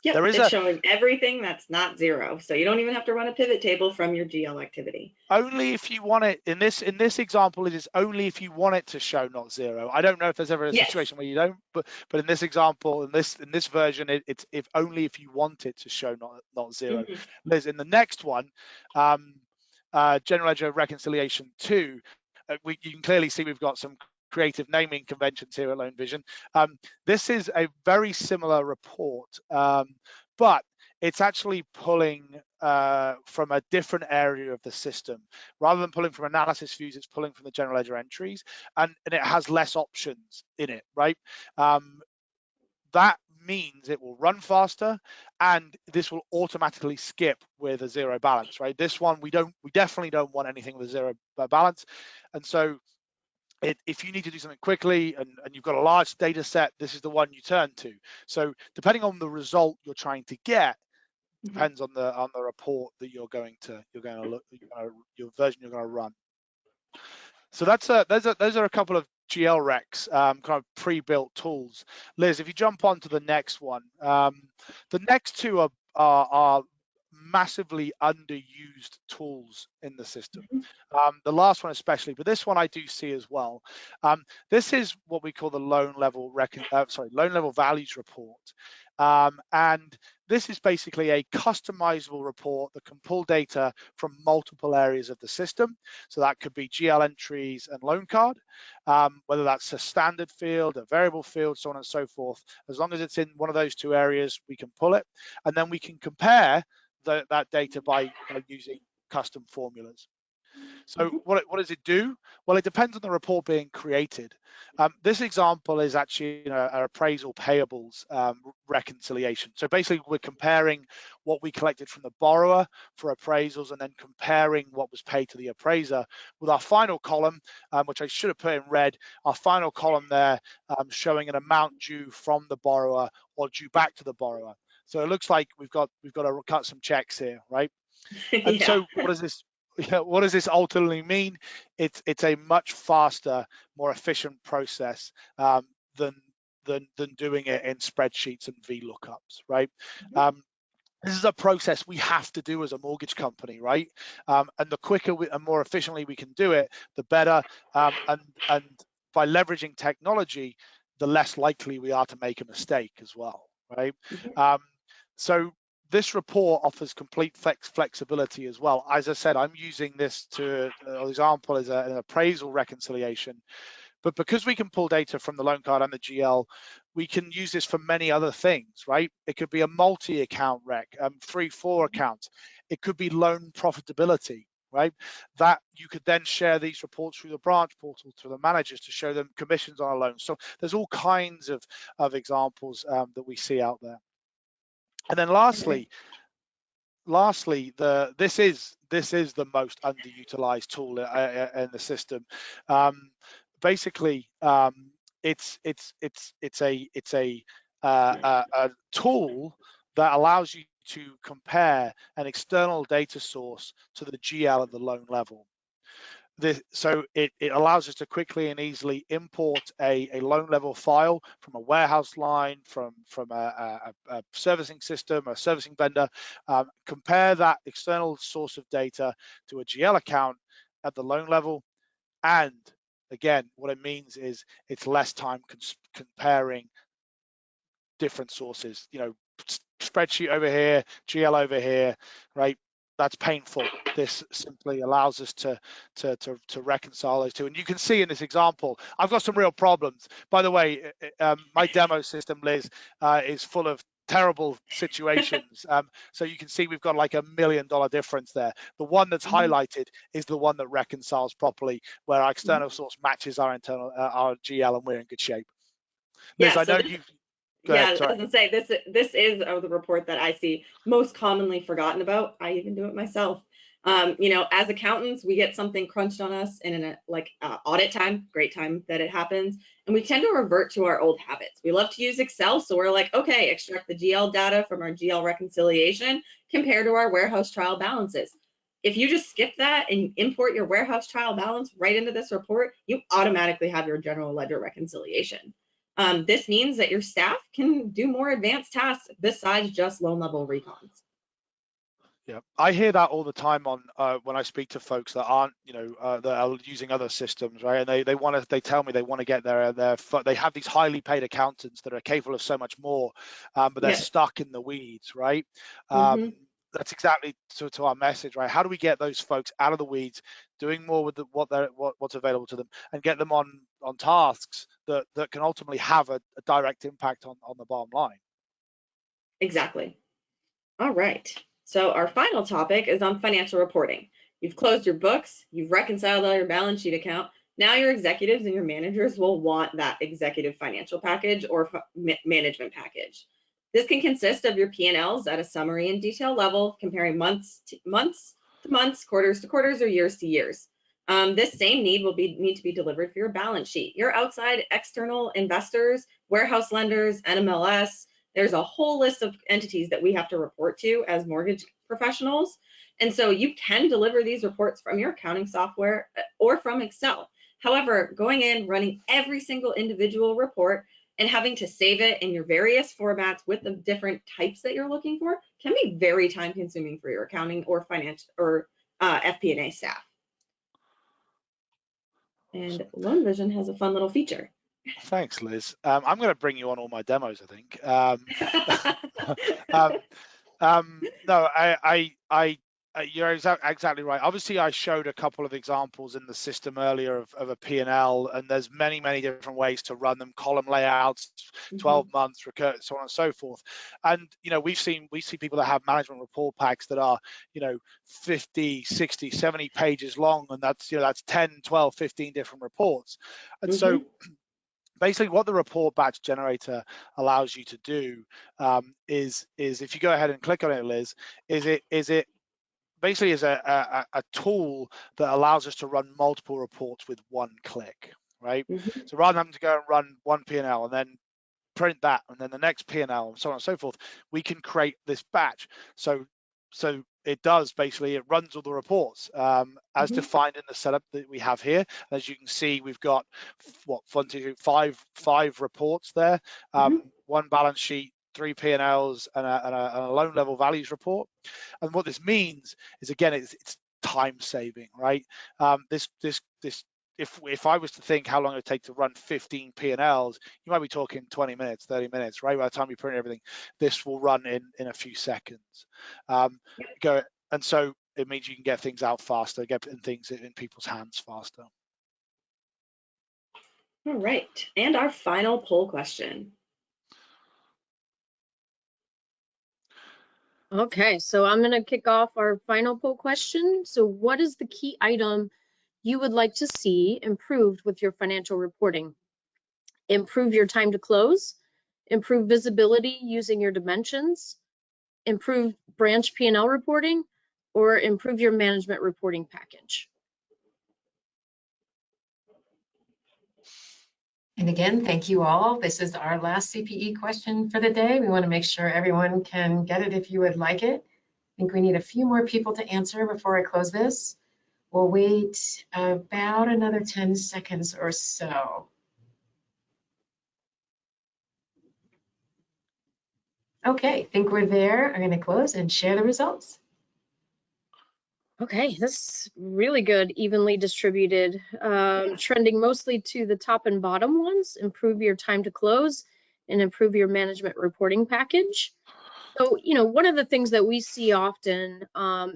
Yep, it's showing everything that's not zero. So you don't even have to run a pivot table from your GL activity. Only if you want it. In this example, it is only if you want it to show not zero. I don't know if there's ever a situation where you don't, but in this example, in this version, it's only if you want it to show not zero. Liz, in the next one, General Ledger Reconciliation 2, you can clearly see we've got some creative naming conventions here at LoanVision. This is a very similar report, but it's actually pulling from a different area of the system. Rather than pulling from analysis views, it's pulling from the general ledger entries, and it has less options in it, right? That means it will run faster, and this will automatically skip with a zero balance, right? This one, we definitely don't want anything with a zero balance, and so if you need to do something quickly and you've got a large data set, this is the one you turn to. So depending on the result you're trying to get, depends on the report that your version you're going to run. So those are a couple of GL recs, kind of pre-built tools. Liz, if you jump on to the next one, the next two are massively underused tools in the system. The last one especially, but this one I do see as well. This is what we call the loan level values report. And this is basically a customizable report that can pull data from multiple areas of the system. So that could be GL entries and loan card, whether that's a standard field, a variable field, so on and so forth. As long as it's in one of those two areas, we can pull it. And then we can compare that data by using custom formulas. So what does it do? Well, it depends on the report being created. This example is actually an appraisal payables reconciliation. So basically, we're comparing what we collected from the borrower for appraisals and then comparing what was paid to the appraiser with our final column, which I should have put in red, our final column there showing an amount due from the borrower or due back to the borrower. So it looks like we've got to cut some checks here, right? And Yeah. so what does this ultimately mean? It's a much faster, more efficient process than doing it in spreadsheets and VLOOKUPs, right? This is a process we have to do as a mortgage company, right? And the quicker and more efficiently we can do it, the better. And by leveraging technology, the less likely we are to make a mistake as well, right? So this report offers complete flexibility as well. As I said, I'm using this to, example, as an appraisal reconciliation. But because we can pull data from the loan card and the GL, we can use this for many other things, right? It could be a multi-account rec, 3-4 accounts. It could be loan profitability, right? That you could then share these reports through the branch portal to the managers to show them commissions on a loan. So there's all kinds of examples that we see out there. And then lastly, this is the most underutilized tool in the system. Basically, it's a tool that allows you to compare an external data source to the GL at the loan level. So it allows us to quickly and easily import a loan level file from a warehouse line, from a servicing system, a servicing vendor, compare that external source of data to a GL account at the loan level. And again, what it means is it's less time comparing different sources, spreadsheet over here, GL over here, right? That's painful. This simply allows us to reconcile those two. And you can see in this example, I've got some real problems. By the way, my demo system, Liz, is full of terrible situations. So you can see we've got like $1 million difference there. The one that's highlighted is the one that reconciles properly, where our external source matches our internal, our GL, and we're in good shape. Liz, Yeah, I know you've. I was gonna say this is the report that I see most commonly forgotten about. I even do it myself. As accountants, we get something crunched on us in audit time, great time that it happens, and we tend to revert to our old habits. We love to use Excel, so we're like, okay, extract the GL data from our GL reconciliation compared to our warehouse trial balances. If you just skip that and import your warehouse trial balance right into this report, you automatically have your general ledger reconciliation. This means that your staff can do more advanced tasks besides just loan level recons. Yeah, I hear that all the time on when I speak to folks that aren't, that are using other systems, right? And they tell me they want to get they have these highly paid accountants that are capable of so much more, but they're stuck in the weeds, right? That's exactly to our message, right? How do we get those folks out of the weeds, doing more with what's available to them, and get them on tasks that can ultimately have a direct impact on the bottom line? Exactly. All right. So our final topic is on financial reporting. You've closed your books, you've reconciled all your balance sheet account. Now your executives and your managers will want that executive financial package or management package. This can consist of your P&Ls at a summary and detail level, comparing months to months, quarters to quarters, or years to years. This same need will need to be delivered for your balance sheet. Your outside external investors, warehouse lenders, NMLS, there's a whole list of entities that we have to report to as mortgage professionals. And so you can deliver these reports from your accounting software or from Excel. However, going in, running every single individual report and having to save it in your various formats with the different types that you're looking for can be very time consuming for your accounting or finance or FP&A staff. And Loan Vision has a fun little feature. Thanks, Liz. I'm going to bring you on all my demos, I think. No, you're exactly right. Obviously, I showed a couple of examples in the system earlier of a P&L, and there's many different ways to run them, column layouts, 12 months, recur, so on and so forth. And, we see people that have management report packs that are, 50, 60, 70 pages long, and that's 10, 12, 15 different reports. And so basically what the report batch generator allows you to do is if you go ahead and click on it, Liz, is it basically is a tool that allows us to run multiple reports with one click, right? So rather than having to go and run one P&L and then print that and then the next P&L and so on and so forth, we can create this batch. So it does basically, it runs all the reports as defined in the setup that we have here. As you can see, we've got five reports there, one balance sheet, 3 P&Ls and a loan level values report. And what this means is, again, it's time saving, right? If I was to think how long it would take to run 15 P&Ls, you might be talking 20 minutes, 30 minutes, right? By the time you print everything, this will run in a few seconds. And so it means you can get things out faster, get things in people's hands faster. All right, and our final poll question. Okay, so I'm going to kick off our final poll question. So what is the key item you would like to see improved with your financial reporting? Improve your time to close, improve visibility using your dimensions, improve branch P&L reporting, or improve your management reporting package? And again, thank you all. This is our last CPE question for the day. We want to make sure everyone can get it if you would like it. I think we need a few more people to answer before I close this. We'll wait about another 10 seconds or so. Okay, I think we're there. I'm going to close and share the results. Okay, this is really good, evenly distributed, trending mostly to the top and bottom ones. Improve your time to close and improve your management reporting package. So, one of the things that we see often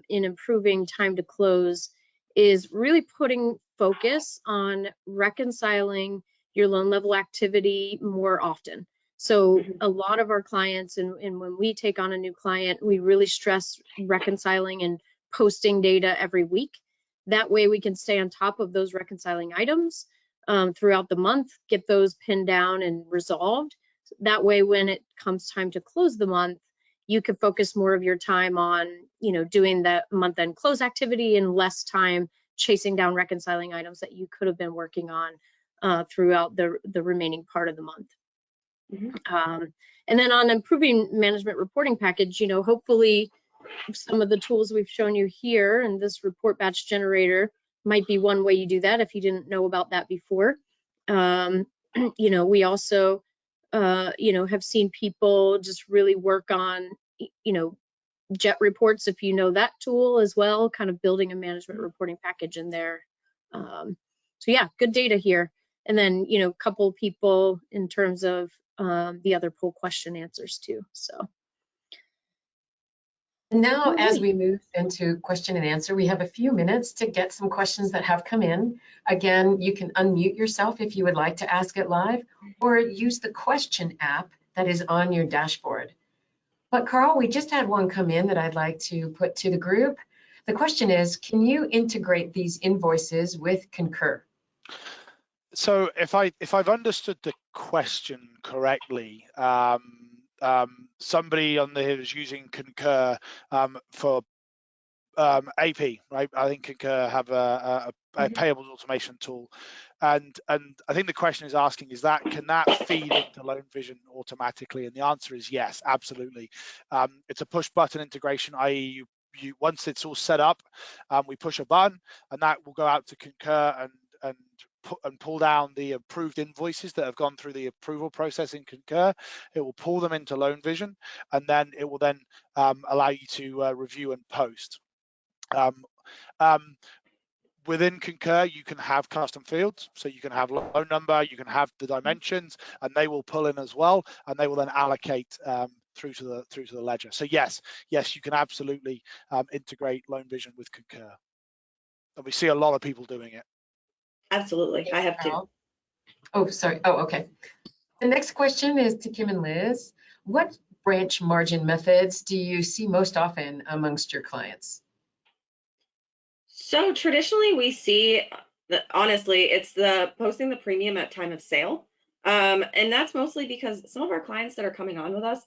in improving time to close is really putting focus on reconciling your loan level activity more often. So a lot of our clients, and when we take on a new client, we really stress reconciling and posting data every week. That way we can stay on top of those reconciling items throughout the month, get those pinned down and resolved. That way when it comes time to close the month, you can focus more of your time on, doing the month-end close activity and less time chasing down reconciling items that you could have been working on throughout the remaining part of the month. And then on improving management reporting package, hopefully some of the tools we've shown you here and this report batch generator might be one way you do that if you didn't know about that before. We also, have seen people just really work on, jet reports, if you know that tool as well, kind of building a management reporting package in there. So yeah, good data here. And then, a couple people in terms of the other poll question answers too, so. Now, as we move into question and answer, we have a few minutes to get some questions that have come in. Again, you can unmute yourself if you would like to ask it live, or use the question app that is on your dashboard. But Carl, we just had one come in that I'd like to put to the group. The question is, can you integrate these invoices with Concur? So if I've understood the question correctly, somebody on there is using Concur for AP, right? I think Concur have a payables automation tool, and I think the question is asking, can that feed into Loan Vision automatically? And the answer is yes, absolutely. It's a push button integration, i.e. you once it's all set up, we push a button and that will go out to Concur and pull down the approved invoices that have gone through the approval process in Concur. It will pull them into Loan Vision, and then it will then allow you to review and post. Within Concur, you can have custom fields, so you can have loan number, you can have the dimensions, and they will pull in as well, and they will then allocate through to the ledger. So yes, you can absolutely integrate Loan Vision with Concur, and we see a lot of people doing it. Absolutely, I have two. Oh, sorry. Oh, okay. The next question is to Kim and Liz. What branch margin methods do you see most often amongst your clients? So traditionally we see that, honestly, it's the posting the premium at time of sale. And that's mostly because some of our clients that are coming on with us,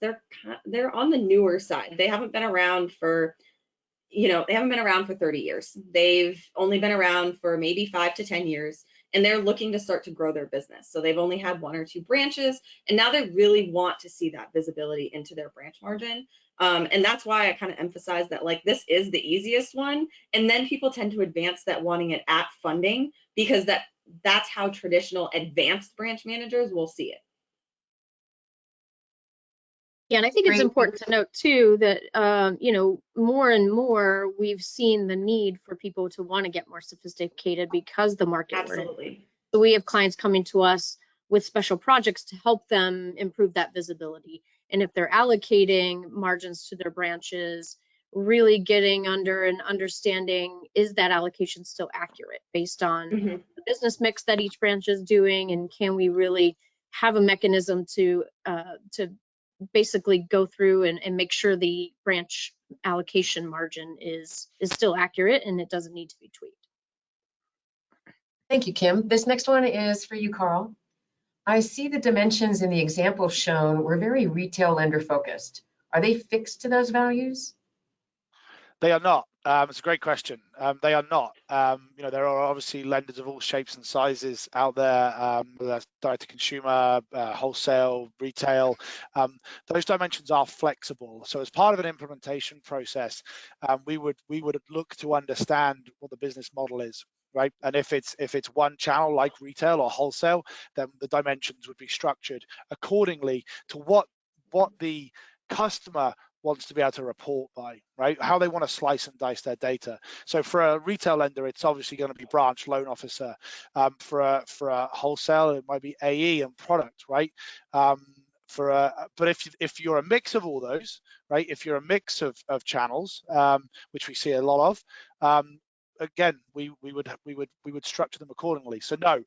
they're on the newer side. They haven't been around for, they haven't been around for 30 years. They've only been around for maybe 5 to 10 years, and they're looking to start to grow their business. So they've only had 1 or 2 branches, and now they really want to see that visibility into their branch margin. And that's why I kind of emphasize that, like, this is the easiest one. And then people tend to advance that wanting it at funding, because that's how traditional advanced branch managers will see it. Yeah, and I think it's important to note too that more and more we've seen the need for people to want to get more sophisticated because the market. Absolutely. So we have clients coming to us with special projects to help them improve that visibility. And if they're allocating margins to their branches, really getting under and understanding, is that allocation still accurate based on the business mix that each branch is doing, and can we really have a mechanism to basically go through and make sure the branch allocation margin is still accurate and it doesn't need to be tweaked. Thank you, Kim. This next one is for you, Carl. I see the dimensions in the example shown were very retail lender focused. Are they fixed to those values? They are not. It's a great question. They are not. There are obviously lenders of all shapes and sizes out there, whether that's direct to consumer, wholesale, retail. Those dimensions are flexible. So as part of an implementation process, we would look to understand what the business model is, right? And if it's one channel like retail or wholesale, then the dimensions would be structured accordingly to what the customer wants to be able to report by, right? How they want to slice and dice their data. So for a retail lender, it's obviously going to be branch loan officer. For a wholesale, it might be AE and product, right? But if you're a mix of all those, right? If you're a mix of channels, which we see a lot of, again, we would structure them accordingly. So no,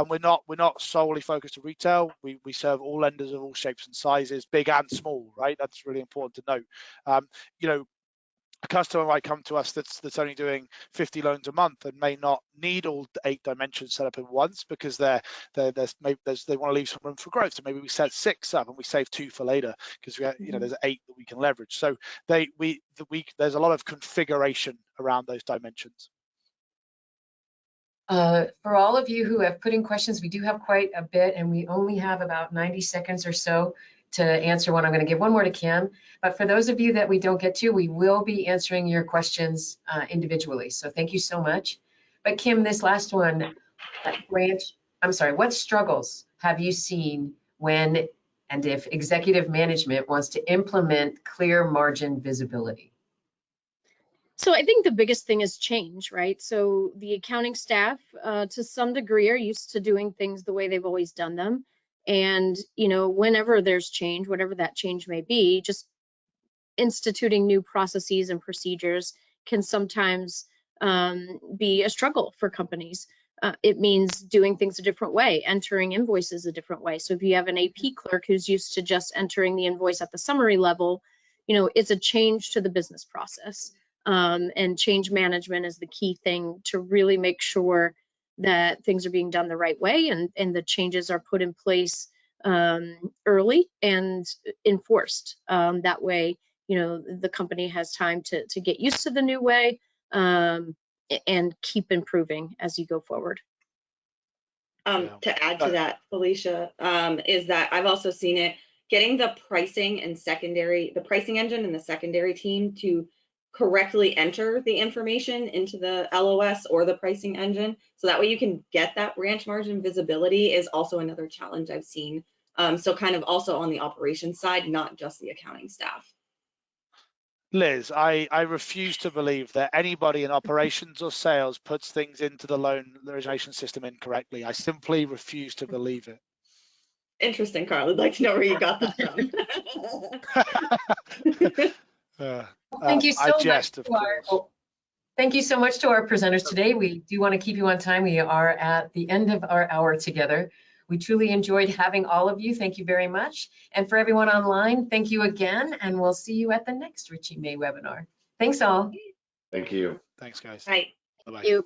we're not solely focused on retail. We serve all lenders of all shapes and sizes, big and small, right? That's really important to note. A customer might come to us that's only doing 50 loans a month and may not need all 8 dimensions set up at once, because they want to leave some room for growth. So maybe we set 6 up and we save 2 for later, because there's 8 that we can leverage. So there's a lot of configuration around those dimensions. For all of you who have put in questions, we do have quite a bit, and we only have about 90 seconds or so to answer one. I'm going to give one more to Kim, but for those of you that we don't get to, we will be answering your questions individually. So thank you so much. But Kim, this last one, what struggles have you seen when and if executive management wants to implement clear margin visibility? So I think the biggest thing is change, right? So the accounting staff, to some degree, are used to doing things the way they've always done them. And, whenever there's change, whatever that change may be, just instituting new processes and procedures can sometimes be a struggle for companies. It means doing things a different way, entering invoices a different way. So if you have an AP clerk who's used to just entering the invoice at the summary level, it's a change to the business process. And change management is the key thing to really make sure that things are being done the right way, and the changes are put in place early and enforced. That way, the company has time to get used to the new way and keep improving as you go forward. To add to that, Felicia, is that I've also seen it getting the pricing engine and the secondary team to correctly enter the information into the LOS or the pricing engine. So that way you can get that branch margin visibility is also another challenge I've seen. So kind of also on the operations side, not just the accounting staff. Liz, I refuse to believe that anybody in operations or sales puts things into the loan origination system incorrectly. I simply refuse to believe it. Interesting, Carl. I'd like to know where you got that from. Thank you I so much jest, of to our, course. thank you so much to our presenters today. We do want to keep you on time. We are at the end of our hour together. We truly enjoyed having all of you. Thank you very much. And for everyone online, thank you again, and we'll see you at the next Richey May webinar. Thanks all. Thank you. Thanks, guys. Right. Bye-bye. You.